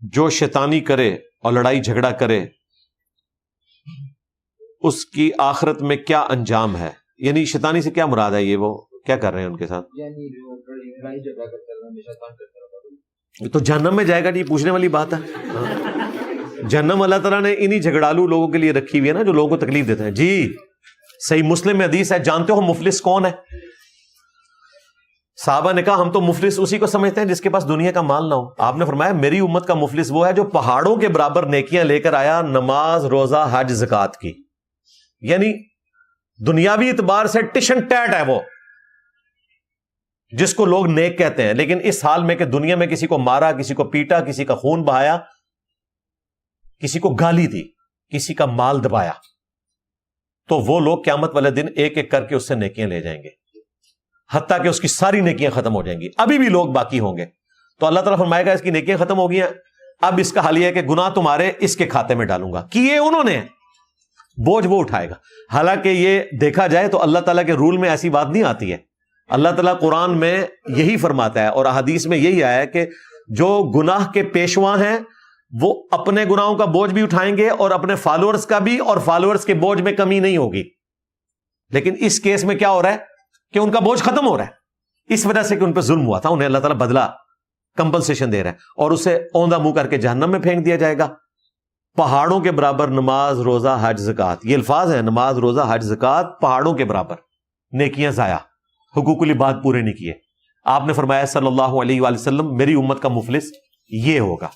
جو شیطانی کرے اور لڑائی جھگڑا کرے اس کی آخرت میں کیا انجام ہے؟ یعنی شیطانی سے کیا مراد ہے؟ یہ وہ کیا کر رہے ہیں ان کے ساتھ؟ یعنی جو لڑائی جھگڑا کرتا ہے ہمیشہ تنگ کرتا رہتا ہے، تو جہنم میں جائے گا جی، پوچھنے والی بات ہے۔ جہنم اللہ تعالیٰ نے انہی جھگڑالو لوگوں کے لیے رکھی ہوئی ہے نا، جو لوگوں کو تکلیف دیتے ہیں۔ جی صحیح مسلم میں حدیث ہے، جانتے ہو مفلس کون ہے؟ صحابہ نے کہا ہم تو مفلس اسی کو سمجھتے ہیں جس کے پاس دنیا کا مال نہ ہو۔ آپ نے فرمایا میری امت کا مفلس وہ ہے جو پہاڑوں کے برابر نیکیاں لے کر آیا، نماز، روزہ، حج، زکوٰۃ کی، یعنی دنیاوی اعتبار سے ٹشن ٹیٹ ہے وہ، جس کو لوگ نیک کہتے ہیں، لیکن اس حال میں کہ دنیا میں کسی کو مارا، کسی کو پیٹا، کسی کا خون بہایا، کسی کو گالی دی، کسی کا مال دبایا، تو وہ لوگ قیامت والے دن ایک ایک کر کے اس سے نیکیاں لے جائیں گے، حتیٰ کہ اس کی ساری نیکیاں ختم ہو جائیں گی، ابھی بھی لوگ باقی ہوں گے۔ تو اللہ تعالیٰ فرمائے گا اس کی نیکیاں ختم ہو گئی ہیں، اب اس کا حال یہ ہے کہ گناہ تمہارے اس کے کھاتے میں ڈالوں گا، کیے انہوں نے، بوجھ وہ اٹھائے گا۔ حالانکہ یہ دیکھا جائے تو اللہ تعالیٰ کے رول میں ایسی بات نہیں آتی ہے۔ اللہ تعالیٰ قرآن میں یہی فرماتا ہے اور احادیث میں یہی آیا ہے کہ جو گناہ کے پیشوا ہیں وہ اپنے گناہوں کا بوجھ بھی اٹھائیں گے اور اپنے فالوورز کا بھی، اور فالوورز کے بوجھ میں کمی نہیں ہوگی۔ لیکن اس کیس میں کیا ہو رہا ہے کہ ان کا بوجھ ختم ہو رہا ہے، اس وجہ سے کہ ان پہ ظلم ہوا تھا، انہیں اللہ تعالیٰ بدلہ کمپنسیشن دے رہا ہے، اور اسے اوندا منہ کر کے جہنم میں پھینک دیا جائے گا۔ پہاڑوں کے برابر نماز، روزہ، حج، زکوٰۃ، یہ الفاظ ہیں، نماز، روزہ، حج، زکوٰۃ، پہاڑوں کے برابر نیکیاں ضائع، حقوق العباد پورے نہیں کیے۔ آپ نے فرمایا صلی اللہ علیہ وآلہ وسلم میری امت کا مفلس یہ ہوگا۔